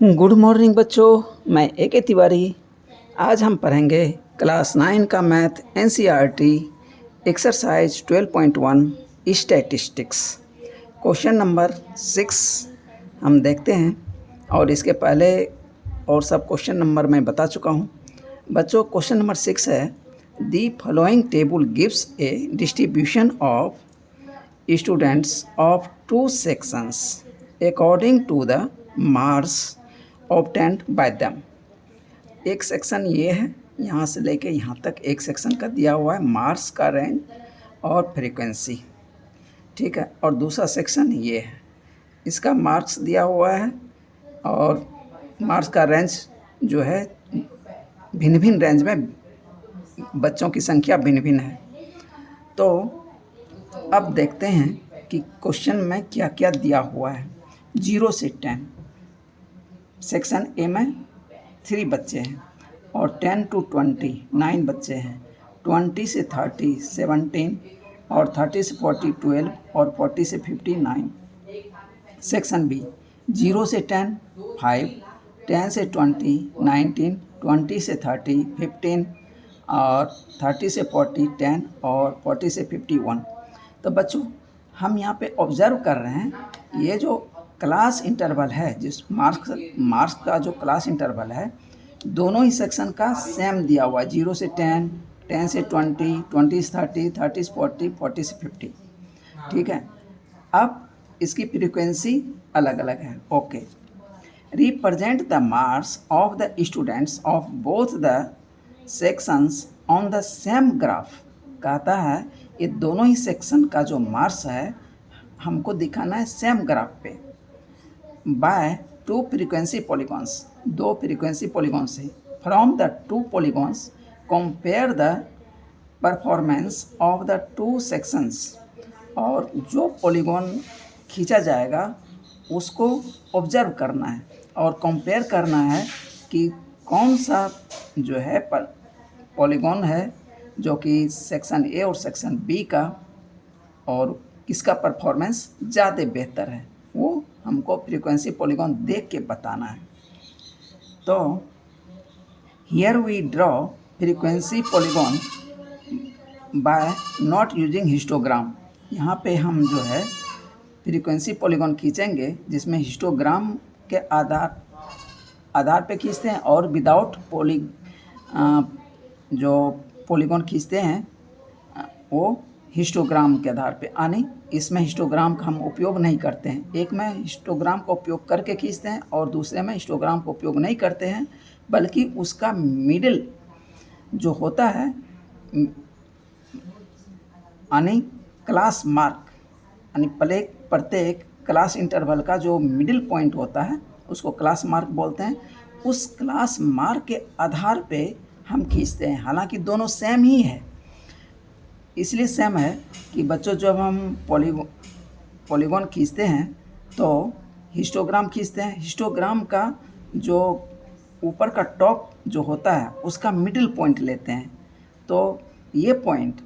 Good morning बच्चों, मैं A K. Tiwari. आज हम पढ़ेंगे क्लास 9 का math NCERT exercise 12.1 statistics question number 6 हम देखते हैं। और इसके पहले और सब क्वेश्चन नंबर मैं बता चुका हूँ। बच्चों, क्वेश्चन नंबर 6 है, the following table gives a distribution of students of two sections according to the marks obtained by them. एक सेक्शन ये है, यहाँ से लेके यहाँ तक एक सेक्शन का दिया हुआ है मार्क्स का रेंज और फ्रीक्वेंसी, ठीक है। और दूसरा सेक्शन ये है, इसका मार्क्स दिया हुआ है और मार्क्स का रेंज जो है भिन्न भिन्न रेंज में बच्चों की संख्या भिन्न भिन्न है। तो अब देखते हैं कि क्वेश्चन में क्या क्या दिया हुआ है। 0 से 10 सेक्शन ए में 3 बच्चे हैं और 10 to 20 9 बच्चे हैं। 20 से 30 17 और 30 से 40 12 और 40 से 50 9। सेक्शन बी 0 से 10 5, 10 से 20 19, 20 से 30 15 और 30 से 40 10 और 40 से 51। तो बच्चों, हम यहाँ पे ऑब्ज़र्व कर रहे हैं, ये जो क्लास इंटरवल है, जिस मार्क्स का जो क्लास इंटरवल है, दोनों ही सेक्शन का सेम दिया हुआ है। 0 से 10, 10 से 20, 20 से 30, 30 से 40, 40 से 50, ठीक है। अब इसकी फ्रीक्वेंसी अलग अलग है। Okay, represent the marks of the students of both the sections on the same graph. कहता है ये दोनों ही सेक्शन का जो मार्क्स है हमको दिखाना है सेम ग्राफ पे, by 2 frequency polygons, 2 frequency polygon से। From the 2 polygons compare the performance of the 2 sections. और जो पॉलीगॉन खींचा जाएगा उसको ऑब्जर्व करना है और कंपेयर करना है कि कौन सा जो है पॉलीगॉन है जो कि सेक्शन ए और सेक्शन बी का, और किसका परफॉर्मेंस ज़्यादा बेहतर है, वो हमको फ्रीक्वेंसी पॉलीगॉन देख के बताना है। तो here we draw frequency polygon by not using histogram. यहाँ पे हम जो है फ्रीक्वेंसी पॉलीगॉन खींचेंगे जिसमें हिस्टोग्राम के आधार पे खींचते हैं, और विदाउट जो पॉलीगॉन खींचते हैं वो हिस्टोग्राम के आधार पे, यानी इसमें हिस्टोग्राम का हम उपयोग नहीं करते हैं। एक में हिस्टोग्राम का उपयोग करके खींचते हैं और दूसरे में हिस्टोग्राम का उपयोग नहीं करते हैं, बल्कि उसका मिडिल जो होता है, यानी क्लास मार्क, यानी प्रत्येक क्लास इंटरवल का जो मिडिल पॉइंट होता है उसको क्लास मार्क बोलते हैं। उस क्लास मार्क के आधार पे हम खींचते हैं। हालांकि दोनों सेम ही है, इसलिए सेम है कि बच्चों जब हम पॉलीगॉन खींचते हैं तो हिस्टोग्राम खींचते हैं। हिस्टोग्राम का जो ऊपर का टॉप जो होता है उसका मिडिल पॉइंट लेते हैं, तो ये पॉइंट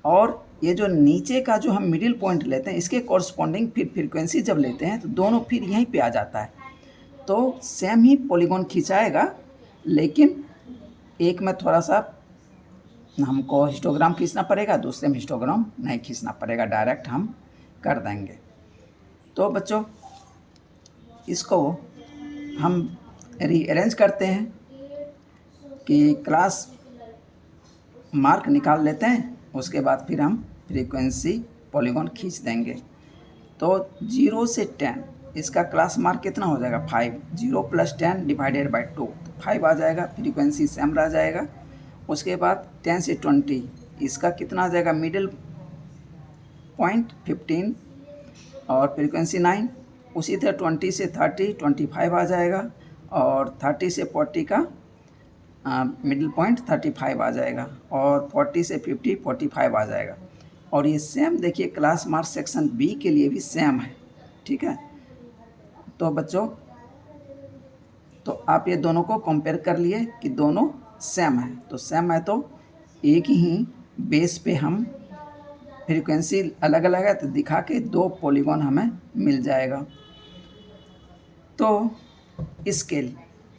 और ये जो नीचे का जो हम मिडिल पॉइंट लेते हैं इसके कॉरस्पॉन्डिंग फिर फ्रीक्वेंसी जब लेते हैं तो दोनों फिर यहीं पे आ जाता है। तो सेम ही पॉलीगॉन खिंचाएगा, लेकिन एक में थोड़ा सा हमको हिस्टोग्राम खींचना पड़ेगा, दूसरे में हिस्टोग्राम नहीं खींचना पड़ेगा, डायरेक्ट हम कर देंगे। तो बच्चों, इसको हम रीअरेंज करते हैं कि क्लास मार्क निकाल लेते हैं, उसके बाद फिर हम फ्रीक्वेंसी पॉलीगॉन खींच देंगे। तो 0 से 10 इसका क्लास मार्क कितना हो जाएगा, 5। 0 + 10 डिवाइडेड बाय 2, तो 5 आ जाएगा, फ्रीक्वेंसी सेम रह जाएगा। उसके बाद 10 से 20 इसका कितना आ जाएगा, मिडिल पॉइंट 15 और फ्रीक्वेंसी 9। उसी तरह 20 से 30 25 आ जाएगा, और 30 से 40 का मिडिल पॉइंट 35 आ जाएगा, और 40 से 50 45 आ जाएगा। और ये सेम देखिए क्लास मार्क सेक्शन बी के लिए भी सेम है, ठीक है। तो बच्चों, तो आप ये दोनों को कंपेयर कर लिए कि दोनों सेम है। तो सेम है तो एक ही बेस पे हम फ्रीक्वेंसी अलग अलग है तो दिखा के 2 पॉलीगॉन हमें मिल जाएगा। तो scale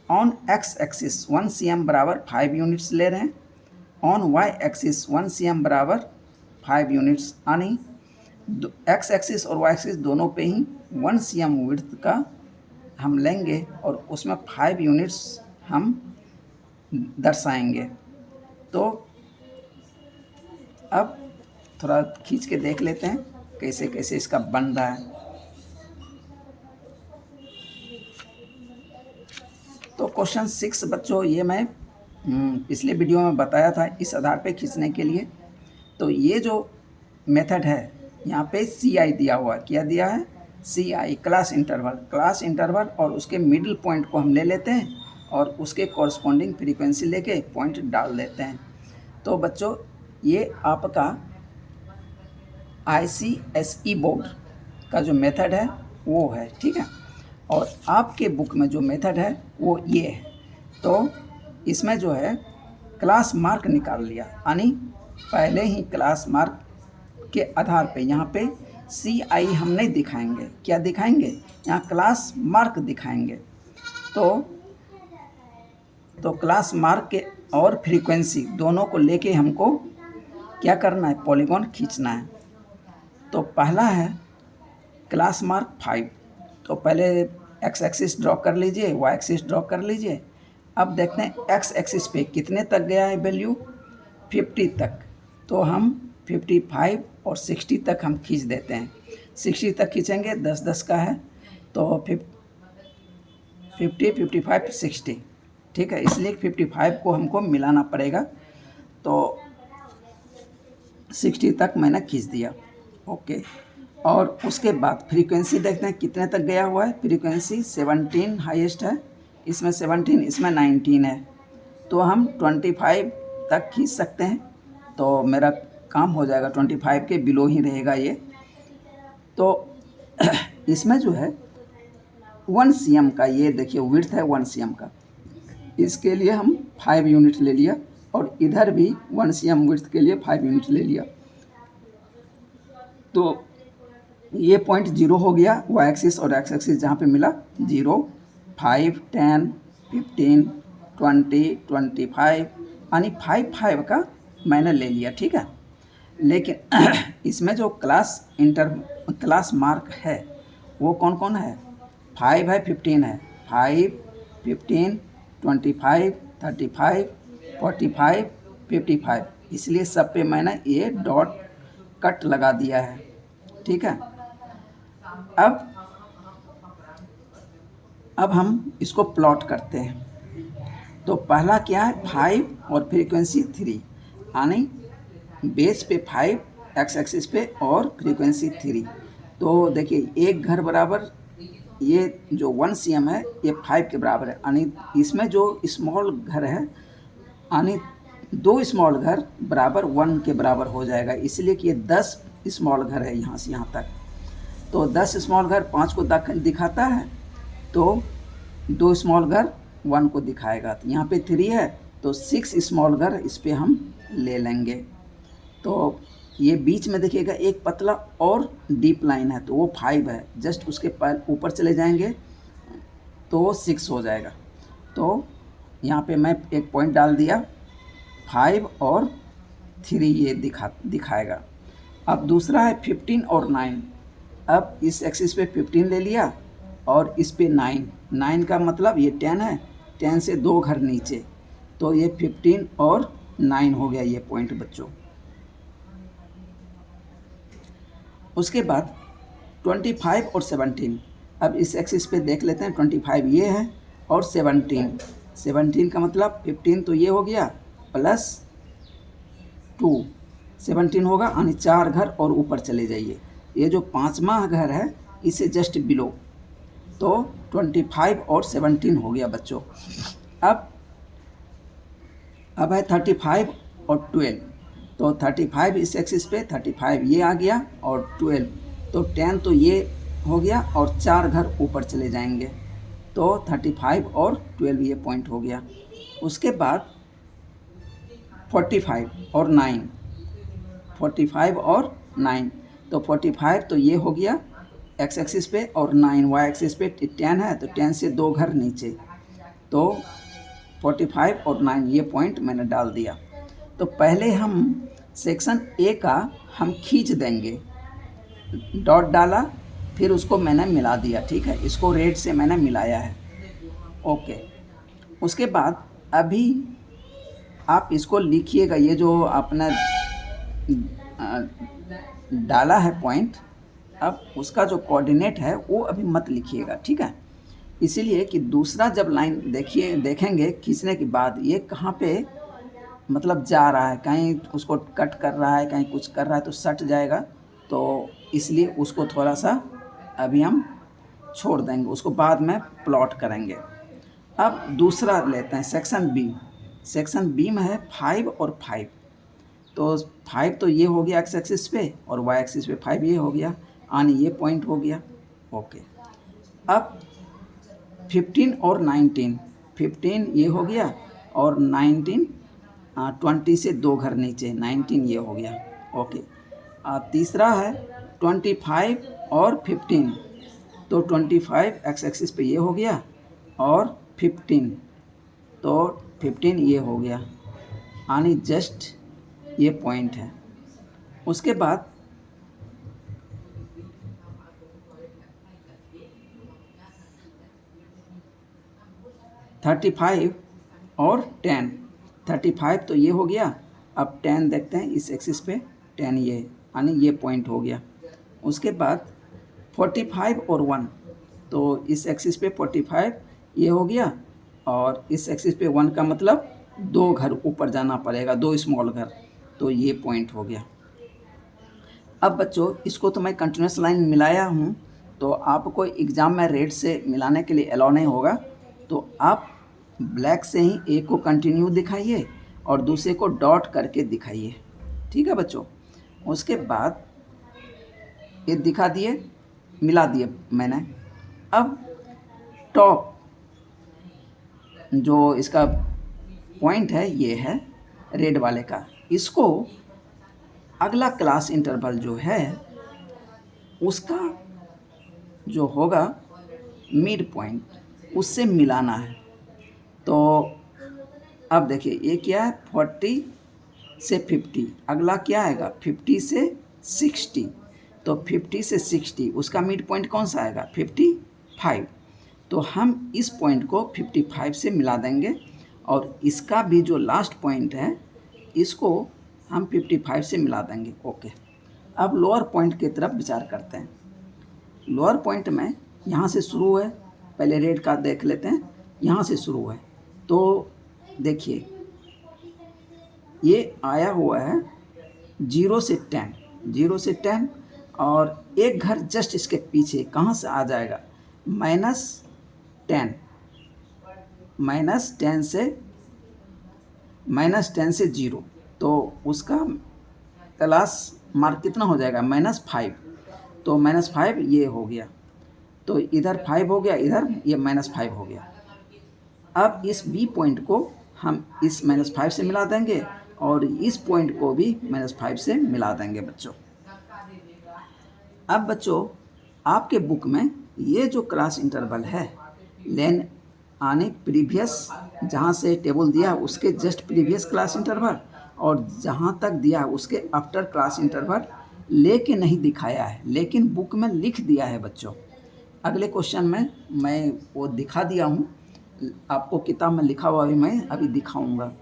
on x axis 1 cm बराबर 5 यूनिट्स ले रहे हैं, ऑन वाई एक्सिस 1 cm बराबर 5 यूनिट्स, यानी एक्स एक्सिस और वाई एक्सिस दोनों पे ही 1 cm विड्थ का हम लेंगे और उसमें 5 यूनिट्स हम दर्शाएंगे। तो अब थोड़ा खींच के देख लेते हैं कैसे कैसे इसका बन रहा है। तो क्वेश्चन 6 बच्चों, ये मैं पिछले वीडियो में बताया था इस आधार पे खींचने के लिए। तो ये जो मेथड है यहाँ पे CI दिया हुआ है, क्या दिया है? CI, क्लास इंटरवल, और उसके मिडिल पॉइंट को हम ले लेते हैं और उसके कॉरस्पॉन्डिंग फ्रीक्वेंसी लेके पॉइंट डाल देते हैं। तो बच्चों ये आपका ICSE बोर्ड का जो मेथड है वो है, ठीक है। और आपके बुक में जो मेथड है वो ये है। तो इसमें जो है क्लास मार्क निकाल लिया, यानी पहले ही क्लास मार्क के आधार पे यहाँ पे CI हम नहीं दिखाएंगे, क्या दिखाएंगे? यहाँ क्लास मार्क दिखाएंगे। तो क्लास मार्क के और फ्रीक्वेंसी दोनों को लेके हमको क्या करना है? पॉलीगॉन खींचना है। तो पहला है क्लास मार्क 5। तो पहले एक्स एक्सिस ड्रॉ कर लीजिए, वाई एक्सिस ड्रॉ कर लीजिए। अब देखते हैं एक्स एक्सिस पे कितने तक गया है वैल्यू? 50 तक। तो हम 55 और 60 तक हम खींच देते हैं। 60 तक खींचेंगे, 10-10 का है, तो 50, 55, 60, ठीक है। इसलिए 55 को हमको मिलाना पड़ेगा। तो 60 तक मैंने खींच दिया, ओके। और उसके बाद फ्रीक्वेंसी देखते हैं कितने तक गया हुआ है। फ्रीक्वेंसी 17 हाईएस्ट है, इसमें 17, इसमें 19 है। तो हम 25 तक खींच सकते हैं, तो मेरा काम हो जाएगा। 25 के बिलो ही रहेगा ये। तो इसमें जो है 1 cm का, ये देखिए विड्थ है 1 cm का, इसके लिए हम 5 यूनिट ले लिया, और इधर भी 1 cm विड्थ के लिए 5 यूनिट ले लिया। तो ये पॉइंट 0 हो गया, वाई एक्सिस और एक्स एक्सिस जहाँ पे मिला 0, 5, 10, 15, 20, 25, यानी 5 का मैंने ले लिया, ठीक है। लेकिन इसमें जो क्लास मार्क है वो कौन कौन है? 5 है, 15 है, 5, 15, 25, 35, 45, 55, इसलिए सब पे मैंने ये डॉट कट लगा दिया है, ठीक है। अब हम इसको प्लॉट करते हैं। तो पहला क्या है? 5 और फ्रीक्वेंसी 3, यानी बेस पे 5, एक्स एक्सिस पे, और फ्रीक्वेंसी 3। तो देखिए एक घर बराबर, ये जो 1 cm है ये 5 के बराबर है, यानी इसमें जो स्मॉल घर है, यानी 2 स्मॉल घर बराबर 1 के बराबर हो जाएगा, इसलिए कि ये 10 स्मॉल घर है यहाँ से यहाँ तक। तो 10 स्मॉल घर 5 को दिखाता है, तो 2 स्मॉल घर 1 को दिखाएगा। तो यहाँ पे 3 है, तो 6 स्मॉल घर इस पे हम ले लेंगे। तो ये बीच में देखिएगा एक पतला और डीप लाइन है, तो वो 5 है, जस्ट उसके ऊपर चले जाएंगे तो 6 हो जाएगा। तो यहाँ पे मैं एक पॉइंट डाल दिया, 5 और 3 ये दिखाएगा। अब दूसरा है 15 और 9। अब इस एक्सिस पे 15 ले लिया और इस पे 9 का मतलब ये 10 है, 10 से 2 घर नीचे, तो ये 15 और 9 हो गया ये पॉइंट बच्चों। उसके बाद 25 और 17, अब इस एक्सिस पे देख लेते हैं। 25 ये है और 17 का मतलब 15 तो ये हो गया प्लस 2, 17 होगा, यानी 4 घर और ऊपर चले जाइए। ये जो 5वां घर है इसे जस्ट बिलो, तो 25 और 17 हो गया बच्चों। अब है 35 और 12, तो 35 इस एक्सिस पे, 35 ये आ गया और 12, तो 10 तो ये हो गया और 4 घर ऊपर चले जाएंगे, तो 35 और 12 ये पॉइंट हो गया। उसके बाद 45 और 9, 45 और 9, तो 45 तो ये हो गया एक्स एक्सिस पे और 9 वाई एक्सिस पे 10 है, तो 10 से 2 घर नीचे, तो 45 और 9 ये पॉइंट मैंने डाल दिया। तो पहले हम सेक्शन ए का हम खींच देंगे, डॉट डाला, फिर उसको मैंने मिला दिया, ठीक है, इसको रेड से मैंने मिलाया है, ओके। उसके बाद अभी आप इसको लिखिएगा, ये जो आपने डाला है पॉइंट, अब उसका जो कोऑर्डिनेट है वो अभी मत लिखिएगा, ठीक है, इसीलिए कि दूसरा जब लाइन देखेंगे खींचने के बाद ये कहाँ पे मतलब जा रहा है, कहीं उसको कट कर रहा है, कहीं कुछ कर रहा है तो सट जाएगा, तो इसलिए उसको थोड़ा सा अभी हम छोड़ देंगे, उसको बाद में प्लॉट करेंगे। अब दूसरा लेते हैं सेक्शन बी। सेक्शन बी में है 5 और 5, तो 5 तो ये हो गया एक्स एक्सिस पे और वाई एक्सिस पे 5 ये हो गया, यानी ये पॉइंट हो गया, ओके। अब 15 और 19, 15 ये हो गया और 19 20 से 2 घर नीचे 19 ये हो गया, ओके। तीसरा है 25 और 15, तो 25 एक्स एक्सिस पे ये हो गया और 15, तो 15 ये हो गया, यानी जस्ट ये पॉइंट है। उसके बाद 35 और 10, 35 तो ये हो गया, अब 10 देखते हैं इस एक्सिस पे, 10 ये, यानी ये पॉइंट हो गया। उसके बाद 45 और 1, तो इस एक्सिस पे 45 ये हो गया और इस एक्सिस पे 1 का मतलब 2 घर ऊपर जाना पड़ेगा, 2 स्मॉल घर, तो ये पॉइंट हो गया। अब बच्चों इसको तो मैं कंटिन्यूस लाइन मिलाया हूँ, तो आपको एग्ज़ाम में रेड से मिलाने के लिए अलाउ नहीं होगा, तो आप ब्लैक से ही एक को कंटिन्यू दिखाइए और दूसरे को डॉट करके दिखाइए, ठीक है बच्चों। उसके बाद ये दिखा दिए, मिला दिए मैंने। अब टॉप जो इसका पॉइंट है ये है रेड वाले का, इसको अगला क्लास इंटरवल जो है उसका जो होगा मिड पॉइंट उससे मिलाना है। तो अब देखिए ये क्या है, 40 से 50, अगला क्या आएगा 50 से 60, तो 50 से 60 उसका मिड पॉइंट कौन सा आएगा 55, तो हम इस पॉइंट को 55 से मिला देंगे और इसका भी जो लास्ट पॉइंट है इसको हम 55 से मिला देंगे, ओके। अब लोअर पॉइंट की तरफ विचार करते हैं। लोअर पॉइंट में यहाँ से शुरू है, पहले रेड का देख लेते हैं, यहाँ से शुरू है, तो देखिए ये आया हुआ है 0 से 10, 0 से 10 और एक घर जस्ट इसके पीछे कहाँ से आ जाएगा -10, -10 से 0, तो उसका क्लास मार्क कितना हो जाएगा -5, तो -5 ये हो गया, तो इधर 5 हो गया, इधर ये -5 हो गया। अब इस बी पॉइंट को हम इस -5 से मिला देंगे और इस पॉइंट को भी -5 से मिला देंगे बच्चों। अब बच्चों आपके बुक में ये जो क्लास इंटरवल है लेन आने प्रीवियस जहाँ से टेबल दिया उसके जस्ट प्रीवियस क्लास इंटरवल और जहाँ तक दिया उसके आफ्टर क्लास इंटरवल लेके नहीं दिखाया है, लेकिन बुक में लिख दिया है बच्चों। अगले क्वेश्चन में मैं वो दिखा दिया हूँ, आपको किताब में लिखा हुआ भी मैं अभी दिखाऊंगा।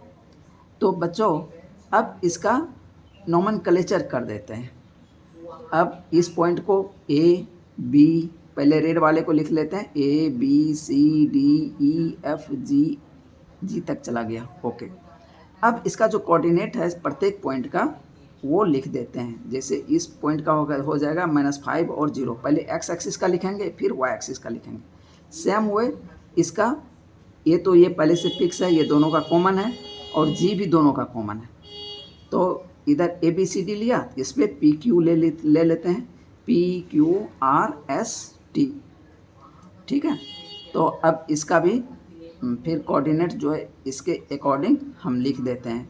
तो बच्चों अब इसका नोमेनक्लेचर कर देते हैं। अब इस पॉइंट को ए बी, पहले रेड वाले को लिख लेते हैं, A B C D E F G तक चला गया, ओके। अब इसका जो कोऑर्डिनेट है प्रत्येक पॉइंट का वो लिख देते हैं। जैसे इस पॉइंट का हो जाएगा -5 और 0, पहले एक्स एक्सिस का लिखेंगे फिर वाई एक्सिस का लिखेंगे। सेम वे इसका ये तो ये पहले से फिक्स है, ये दोनों का कॉमन है और जी भी दोनों का कॉमन है, तो इधर ए बी सी डी लिया, इस पर पी क्यू ले लेते हैं, P Q R S T, ठीक है। तो अब इसका भी फिर कोऑर्डिनेट जो है इसके अकॉर्डिंग हम लिख देते हैं।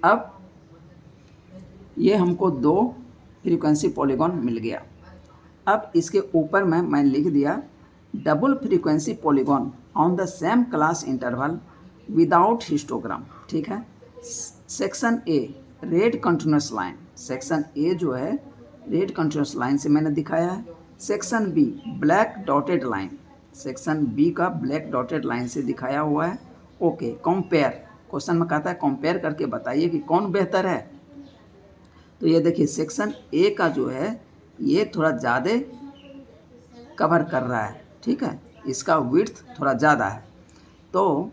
अब ये हमको 2 फ्रीक्वेंसी पॉलीगॉन मिल गया। अब इसके ऊपर में मैं लिख दिया double frequency polygon on the same class interval without histogram. ठीक है। Section A red continuous line, section A जो है रेड कंटिन्यूस लाइन से मैंने दिखाया है। Section B black dotted line, section B का ब्लैक डॉटेड लाइन से दिखाया हुआ है। ओके, कंपेयर, क्वेश्चन में कहता है कंपेयर करके बताइए कि कौन बेहतर है। तो ये देखिए सेक्शन ए का जो है ये थोड़ा ज़्यादा कवर कर रहा है। ठीक है, इसका विड्थ थोड़ा ज़्यादा है। तो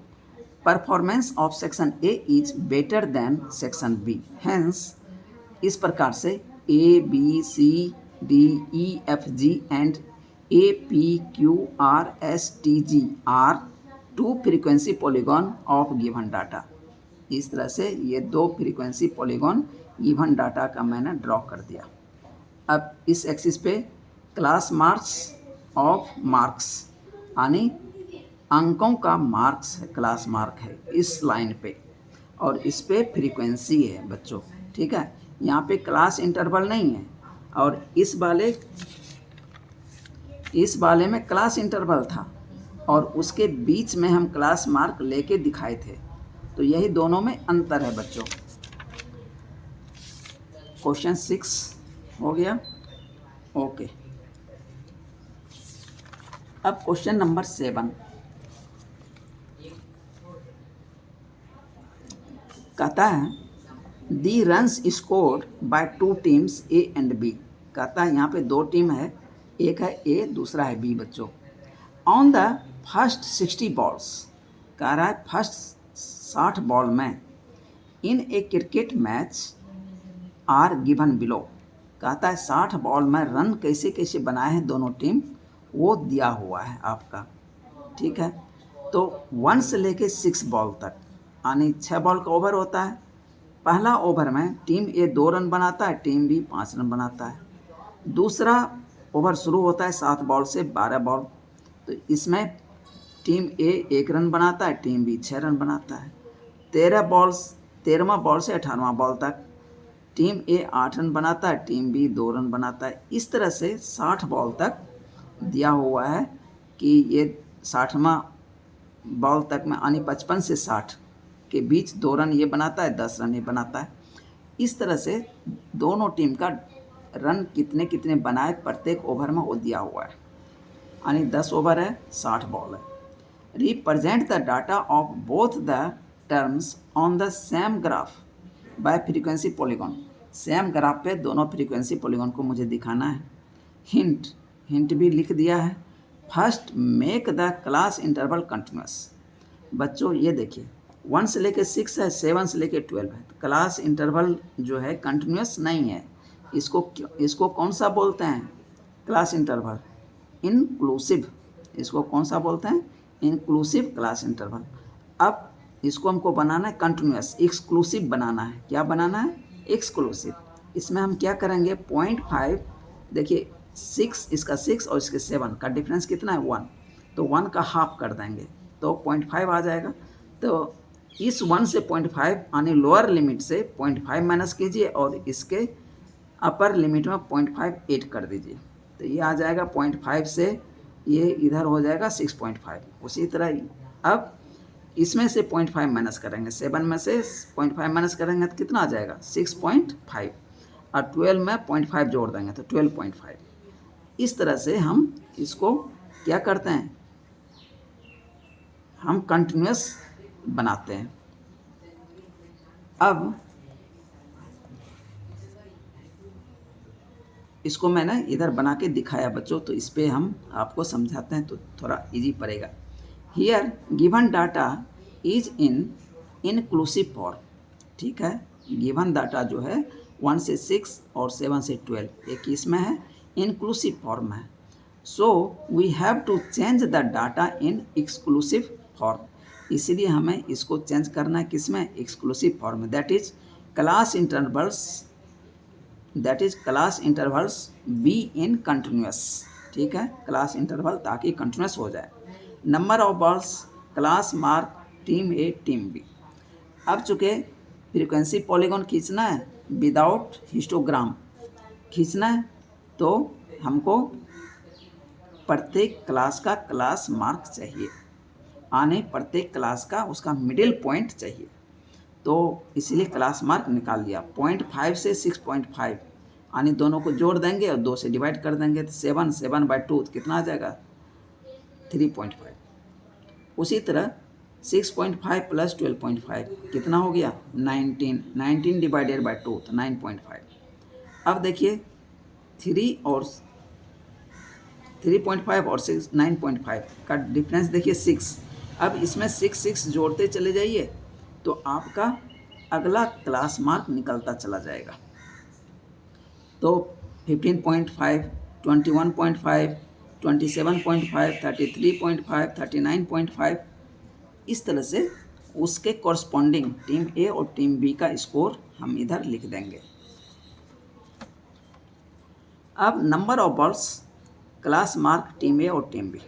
performance of section A is better than section B, hence इस प्रकार से A B C D E F G and A P Q R S T G are two frequency polygon of given data. इस तरह से ये दो frequency polygon given data का मैंने ड्रॉ कर दिया। अब इस एक्सिस पे क्लास मार्क्स ऑफ मार्क्स यानी अंकों का मार्क्स है, क्लास मार्क है इस लाइन पे, और इस पे फ्रीक्वेंसी है बच्चों। ठीक है, यहाँ पे क्लास इंटरवल नहीं है, और इस वाले में क्लास इंटरवल था और उसके बीच में हम क्लास मार्क लेके दिखाए थे। तो यही दोनों में अंतर है बच्चों। क्वेश्चन 6 हो गया। ओके, अब क्वेश्चन नंबर 7 कहता है the runs scored by two teams A and B. कहता है यहाँ पे दो टीम है, एक है ए दूसरा है बी बच्चों। ऑन द फर्स्ट 60 बॉल्स, कह रहा है फर्स्ट 60 बॉल में in a cricket match are given below. कहता है 60 बॉल में रन कैसे कैसे बनाए हैं दोनों टीम, वो दिया हुआ है आपका। ठीक है, तो 1 से लेके 6 बॉल तक यानी 6 बॉल का ओवर होता है। पहला ओवर में टीम ए 2 रन बनाता है, टीम बी 5 रन बनाता है। दूसरा ओवर शुरू होता है 7 बॉल से 12 बॉल, तो इसमें टीम ए 1 रन बनाता है, टीम बी 6 रन बनाता है। 13वां बॉल से 18वां बॉल तक टीम ए 8 रन बनाता है, टीम बी 2 रन बनाता है। इस तरह से 60 बॉल तक दिया हुआ है कि ये 60वां बॉल तक में यानी 55 से 60 के बीच 2 रन ये बनाता है, 10 रन ये बनाता है। इस तरह से दोनों टीम का रन कितने कितने बनाए प्रत्येक ओवर में वो दिया हुआ है, यानी 10 ओवर है 60 बॉल है। Represent the data of both the terms on the same graph bye frequency polygon. Same graph पे दोनों फ्रीक्वेंसी पॉलीगॉन को मुझे दिखाना है। हिंट भी लिख दिया है। First make the class interval continuous. बच्चों ये देखिए 1 से लेके 6 है, 7 से लेके 12 है। क्लास इंटरवल जो है कंटिन्यूस नहीं है। इसको कौन सा बोलते हैं क्लास इंटरवल? इंक्लूसिव। इसको कौन सा बोलते हैं? Inclusive class interval. अब इसको हमको बनाना है कंटिन्यूस, एक्सक्लूसिव बनाना है। क्या बनाना है? एक्सक्लूसिव। इसमें हम क्या करेंगे 0.5, देखिए 6 इसका 6 और इसके 7 का डिफरेंस कितना है 1, तो 1 का हाफ कर देंगे तो 0.5 आ जाएगा। तो इस 1 से 0.5 यानी लोअर लिमिट से 0.5 माइनस कीजिए और इसके अपर लिमिट में 0.5 ऐड कर दीजिए, तो ये आ जाएगा 0.5 से ये इधर हो जाएगा 6.5। उसी तरह अब इसमें से 0.5 माइनस करेंगे, 7 में से 0.5 माइनस करेंगे तो कितना आ जाएगा 6.5, और 12 में 0.5 जोड़ देंगे तो 12.5। इस तरह से हम इसको क्या करते हैं, हम कंटिन्यूस बनाते हैं। अब इसको मैंने इधर बना के दिखाया बच्चों, तो इस पे हम आपको समझाते हैं तो थोड़ा इजी पड़ेगा। Here given data is in inclusive form. ठीक है, गिवन डाटा जो है 1 से 6 और 7 से 12 एक इसमें है, इंक्लूसिव फॉर्म है। So we have to change the data in exclusive form. इसीलिए हमें इसको चेंज करना है किसमें? एक्सक्लूसिव फॉर्म में। That is class intervals be in continuous. ठीक है, क्लास इंटरवल ताकि कंटिन्यूस हो जाए। Number of balls class mark team A team B. अब चूँकि फ्रीक्वेंसी पॉलीगॉन खींचना है विदाउट हिस्टोग्राम खींचना है, तो हमको प्रत्येक क्लास का क्लास मार्क चाहिए, आने प्रत्येक क्लास का उसका मिडिल पॉइंट चाहिए। तो इसीलिए क्लास मार्क निकाल लिया। 0.5 से 6.5 यानी दोनों को जोड़ देंगे और 2 से डिवाइड कर देंगे तो 7/2 कितना आ जाएगा 3.5। उसी तरह 6.5 प्लस 12.5 कितना हो गया 19 डिवाइडेड बाई 2 तो 9.5। अब देखिए 3.5 और 9.5 का डिफरेंस देखिए 6। अब इसमें 6 जोड़ते चले जाइए तो आपका अगला क्लास मार्क निकलता चला जाएगा। तो 15.5, 21.5, 27.5, 33.5, 39.5 इस तरह से उसके कॉरस्पॉन्डिंग टीम ए और टीम बी का स्कोर हम इधर लिख देंगे। अब number of balls class mark team A और टीम बी,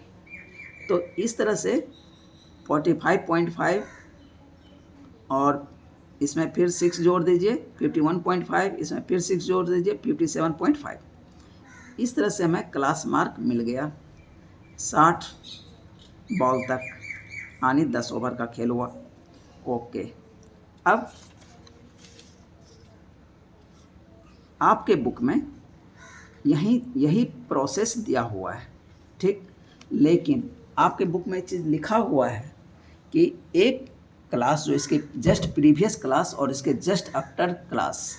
तो इस तरह से 45.5 और इसमें फिर 6 जोड़ दीजिए 51.5, इसमें फिर 6 जोड़ दीजिए 57.5। इस तरह से हमें क्लास मार्क मिल गया 60 बॉल तक, यानी 10 ओवर का खेल हुआ। ओके, अब आपके बुक में यही प्रोसेस दिया हुआ है, ठीक। लेकिन आपके बुक में एक चीज़ लिखा हुआ है कि एक क्लास जो इसके जस्ट प्रीवियस क्लास और इसके जस्ट आफ्टर क्लास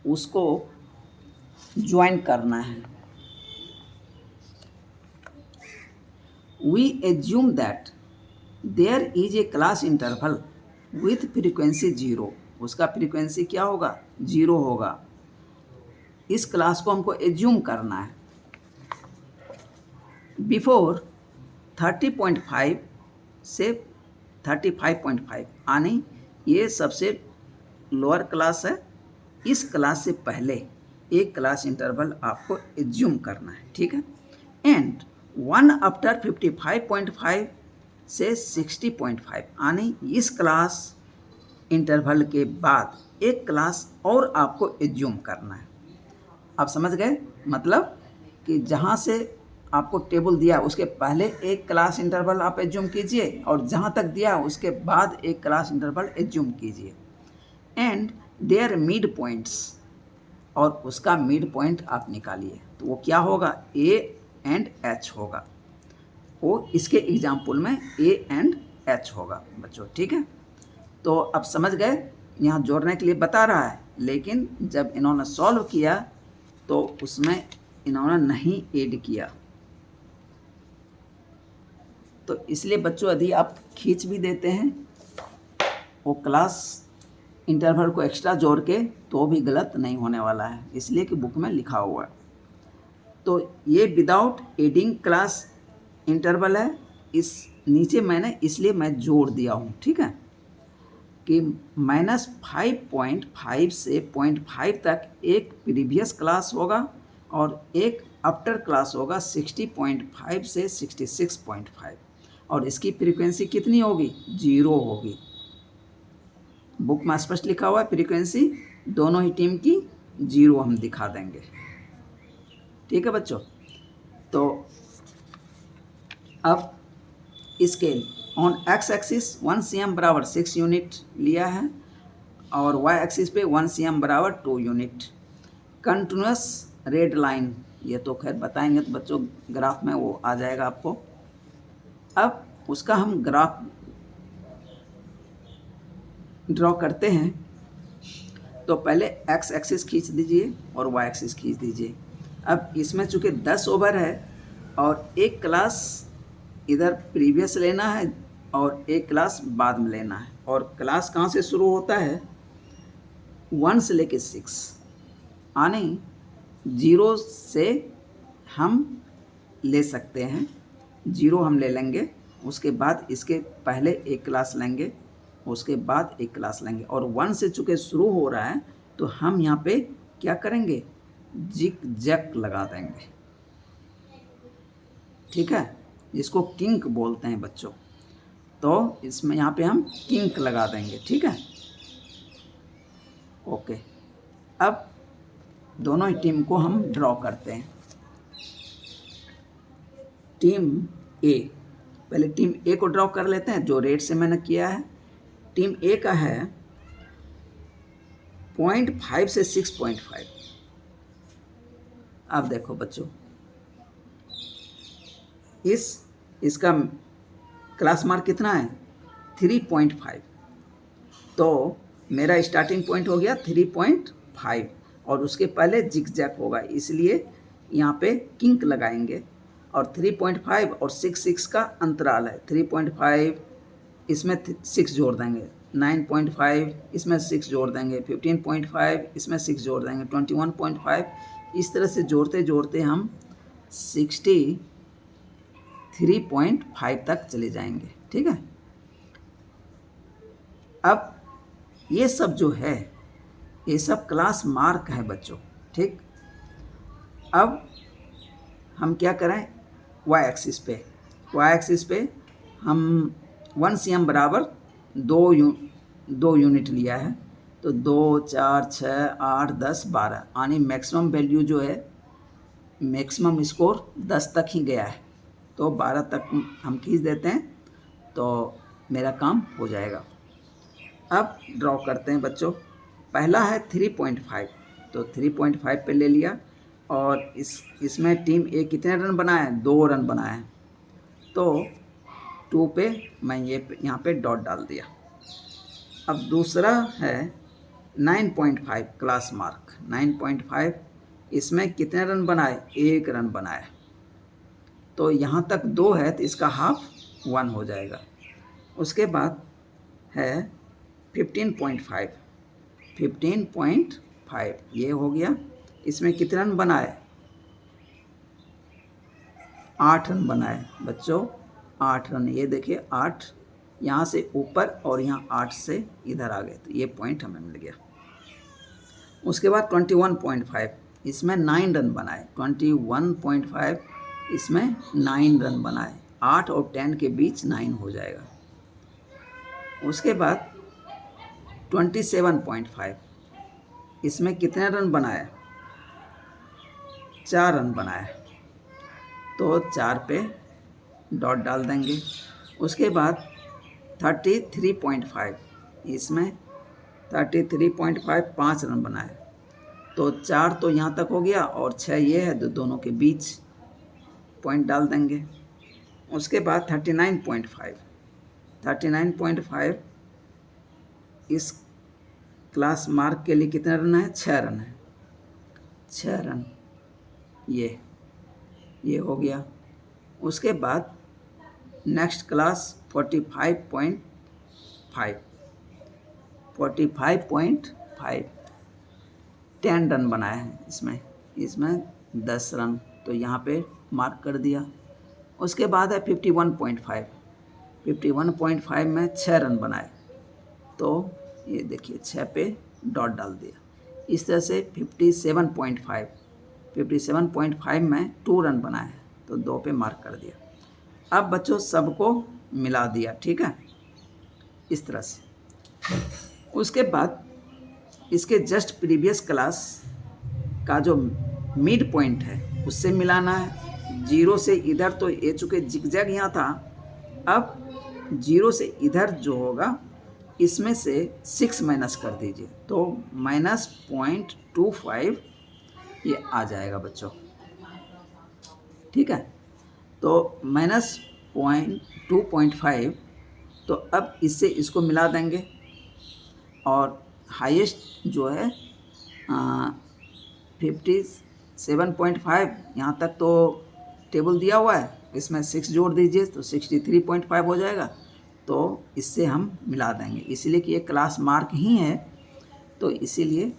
उसको ज्वाइन करना है। We assume that there is a class interval with frequency 0। उसका फ्रीक्वेंसी क्या होगा 0 होगा। इस क्लास को हमको एज्यूम करना है। बिफोर 30.5 से 35.5 यानी ये सबसे लोअर क्लास है। इस क्लास से पहले एक क्लास इंटरवल आपको एज्यूम करना है, ठीक है। एंड 1 आफ्टर 55.5 से 60.5 यानी इस क्लास इंटरवल के बाद एक क्लास और आपको एज्यूम करना है। आप समझ गए, मतलब कि जहाँ से आपको टेबल दिया उसके पहले एक क्लास इंटरवल आप एज्यूम कीजिए और जहाँ तक दिया उसके बाद एक क्लास इंटरवल एज्यूम कीजिए। एंड देयर मिड पॉइंट्स, और उसका मिड पॉइंट आप निकालिए। तो वो क्या होगा ए एंड एच होगा। वो इसके एग्जाम्पल में ए एंड एच होगा बच्चों, ठीक है। तो अब समझ गए, यहाँ जोड़ने के लिए बता रहा है, लेकिन जब इन्होंने सॉल्व किया तो उसमें इन्होंने नहीं ऐड किया। तो इसलिए बच्चों यदि आप खींच भी देते हैं वो क्लास इंटरवल को एक्स्ट्रा जोड़ के तो भी गलत नहीं होने वाला है, इसलिए कि बुक में लिखा हुआ है। तो ये विदाउट एडिंग क्लास इंटरवल है। इस नीचे मैंने इसलिए मैं जोड़ दिया हूँ, ठीक है, कि -5.5 से 0.5 तक एक प्रीवियस क्लास होगा और एक आफ्टर क्लास होगा 60.5 से 66.5 और इसकी फ्रीक्वेंसी कितनी होगी 0 होगी। बुक में स्पष्ट लिखा हुआ है फ्रीक्वेंसी दोनों ही टीम की 0 हम दिखा देंगे, ठीक है बच्चों। तो अब scale on x axis 1 cm बराबर 6 यूनिट लिया है और वाई एक्सिस पे 1 cm बराबर 2 यूनिट। कंटिन्यूस रेड लाइन, ये तो खैर बताएंगे तो बच्चों ग्राफ में वो आ जाएगा आपको। अब उसका हम ग्राफ ड्रॉ करते हैं। तो पहले एक्स एक्सिस खींच दीजिए और वाई एक्सिस खींच दीजिए। अब इसमें चूँकि 10 ओवर है और एक क्लास इधर प्रीवियस लेना है और एक क्लास बाद में लेना है, और क्लास कहाँ से शुरू होता है 1 से लेके 6 यानी 0 से हम ले सकते हैं, 0 हम ले लेंगे, उसके बाद इसके पहले एक क्लास लेंगे, उसके बाद एक क्लास लेंगे, और 1 से चूँकि शुरू हो रहा है तो हम यहाँ पे क्या करेंगे जिक जैक लगा देंगे, ठीक है, जिसको किंक बोलते हैं बच्चों। तो इसमें यहाँ पे हम किंक लगा देंगे, ठीक है। ओके, अब दोनों ही टीम को हम ड्रॉ करते हैं। टीम ए, पहले टीम ए को ड्रॉ कर लेते हैं जो रेड से मैंने किया है। टीम ए का है 0.5 से 6.5। अब देखो बच्चों, इसका क्लास मार्क कितना है 3.5, तो मेरा स्टार्टिंग पॉइंट हो गया 3.5 और उसके पहले जिग जैग होगा, इसलिए यहाँ पे किंक लगाएंगे और 3.5 और 6 का अंतराल है। 3.5 इसमें 6 जोड़ देंगे, 9.5 इसमें 6 जोड़ देंगे, 15.5 इसमें 6 जोड़ देंगे, 21.5, इस तरह से जोड़ते जोड़ते हम 63.5 तक चले जाएंगे। ठीक है, अब ये सब जो है ये सब क्लास मार्क है बच्चों। ठीक, अब हम क्या करें, वाई एक्सिस पे हम 1 cm बराबर 2 यूनिट लिया है, तो 2, 4, 6, 8, 10, 12 यानी मैक्सिमम वैल्यू जो है, मैक्सिमम स्कोर 10 तक ही गया है, तो 12 तक हम खींच देते हैं तो मेरा काम हो जाएगा। अब ड्रॉ करते हैं बच्चों। पहला है 3.5, तो 3.5 पे ले लिया और इसमें टीम ए कितने रन बनाए, 2 रन बनाए, तो 2 पे मैं यहाँ पे डॉट डाल दिया। अब दूसरा है 9.5 क्लास मार्क, 9.5 इसमें कितने रन बनाए, 1 रन बनाए, तो यहाँ तक 2 है तो इसका हाफ 1 हो जाएगा। उसके बाद है 15.5, ये हो गया, इसमें कितने रन बनाए, 8 रन बनाए बच्चों, 8 रन, ये देखिए 8 यहाँ से ऊपर और यहाँ 8 से इधर आ गए, तो ये पॉइंट हमें मिल गया। उसके बाद 21.5 इसमें 9 रन बनाए, 21.5 इसमें 9 रन बनाए, 8 और 10 के बीच 9 हो जाएगा। उसके बाद 27.5 इसमें कितने रन बनाए, 4 रन बनाए, तो 4 पे डॉट डाल देंगे। उसके बाद 33.5 इसमें 33.5 5 रन बनाए, तो 4 तो यहाँ तक हो गया और 6 ये है, तो दोनों के बीच पॉइंट डाल देंगे। उसके बाद 39.5 इस क्लास मार्क के लिए कितने रन है, 6 रन है, 6 रन, ये हो गया। उसके बाद नेक्स्ट क्लास 45.5 10 रन बनाए हैं, इसमें 10 रन, तो यहाँ पे मार्क कर दिया। उसके बाद है 51.5 में 6 रन बनाए, तो ये देखिए 6 पे डॉट डाल दिया। इस तरह से 57.5 में 2 रन बनाए, तो 2 पे मार्क कर दिया। अब बच्चों सबको मिला दिया, ठीक है, इस तरह से। उसके बाद इसके जस्ट प्रीवियस क्लास का जो मिड पॉइंट है उससे मिलाना है। 0 से इधर तो ये चूँकि जिगजैग यहाँ था, अब 0 से इधर जो होगा इसमें से 6 माइनस कर दीजिए, तो -0.25 ये आ जाएगा बच्चों, ठीक है। तो -2.5, तो अब इससे इसको मिला देंगे और हाईएस्ट जो है 57.5, यहाँ तक तो टेबल दिया हुआ है, इसमें 6 जोड़ दीजिए तो 63.5 हो जाएगा, तो इससे हम मिला देंगे। इसलिए कि ये क्लास मार्क ही है, तो इसीलिए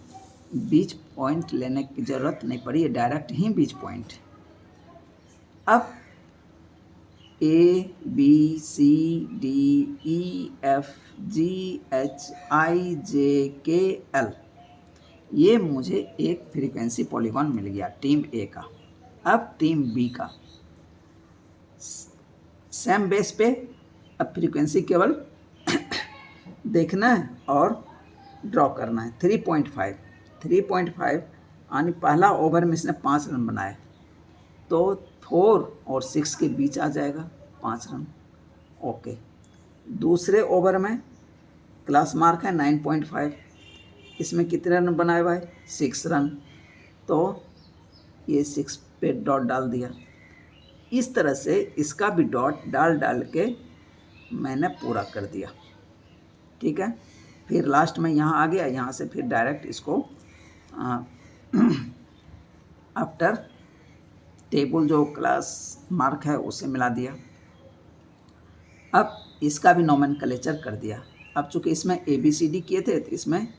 बीच पॉइंट लेने की ज़रूरत नहीं पड़ी, ये डायरेक्ट ही बीच पॉइंट। अब ABCDEFGHIJKL ये मुझे एक फ्रीक्वेंसी पॉलीगॉन मिल गया टीम ए का। अब टीम बी का सेम बेस पे अब फ्रीक्वेंसी केवल देखना है और ड्रॉ करना है। 3.5 यानी पहला ओवर में इसने 5 रन बनाए, तो 4 और 6 के बीच आ जाएगा 5 रन। ओके, दूसरे ओवर में क्लास मार्क है 9.5, इसमें कितने रन बनाए भाई? 6 रन, तो ये 6 पे डॉट डाल दिया। इस तरह से इसका भी डॉट डाल डाल के मैंने पूरा कर दिया। ठीक है, फिर लास्ट में यहाँ आ गया, यहाँ से फिर डायरेक्ट इसको आफ्टर टेबल जो क्लास मार्क है उसे मिला दिया। अब इसका भी नोमेनक्लेचर कर दिया। अब चूंकि इसमें ABCD किए थे तो इसमें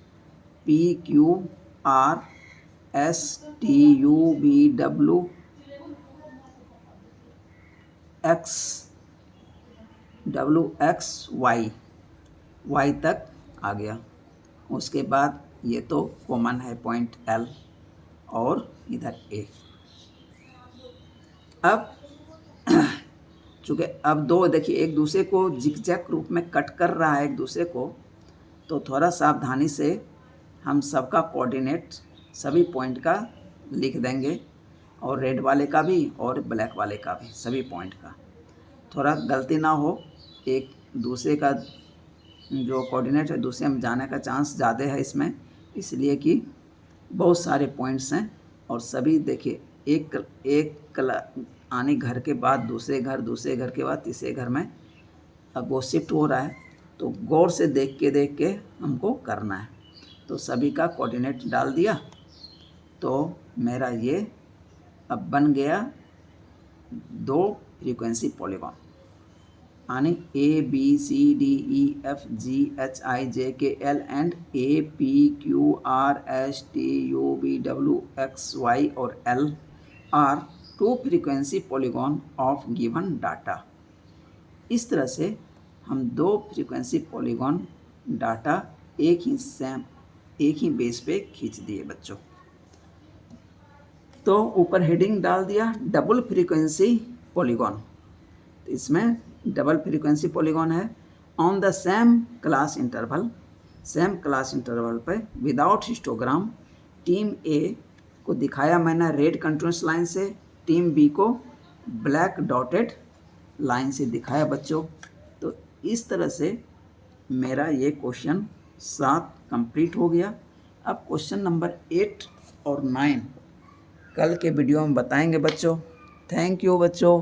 PQRSTUVWXY Y तक आ गया। उसके बाद ये तो कॉमन है पॉइंट L और इधर A। अब चूँकि अब दो देखिए एक दूसरे को जिगजैग रूप में कट कर रहा है एक दूसरे को, तो थोड़ा सावधानी से हम सबका कोऑर्डिनेट सभी पॉइंट का लिख देंगे, और रेड वाले का भी और ब्लैक वाले का भी, सभी पॉइंट का। थोड़ा गलती ना हो, एक दूसरे का जो कोऑर्डिनेट है दूसरे में जाने का चांस ज़्यादा है इसमें, इसलिए कि बहुत सारे पॉइंट्स हैं और सभी देखिए एक आने घर के बाद दूसरे घर के बाद तीसरे घर में अब वो शिफ्ट हो रहा है, तो गौर से देख के हमको करना है। तो सभी का कोऑर्डिनेट डाल दिया, तो मेरा ये अब बन गया 2 फ्रीक्वेंसी पॉलीगॉन, यानी ABCDEFGHIJKL एंड APQRSTUVWXY और L are 2 frequency polygon of given data. इस तरह से हम 2 फ्रीक्वेंसी पॉलीगॉन डाटा एक ही बेस पे खींच दिए बच्चों। तो ऊपर हेडिंग डाल दिया डबल फ्रीक्वेंसी पॉलीगॉन, तो इसमें डबल फ्रीक्वेंसी पॉलीगॉन है on the same class interval पे विदाउट हिस्टोग्राम। टीम ए को दिखाया मैंने रेड कंटिन्यूस लाइन से, टीम बी को ब्लैक डॉटेड लाइन से दिखाया बच्चों। तो इस तरह से मेरा ये क्वेश्चन 7 कंप्लीट हो गया। अब क्वेश्चन नंबर 8 और 9 कल के वीडियो में बताएंगे बच्चों। थैंक यू बच्चों।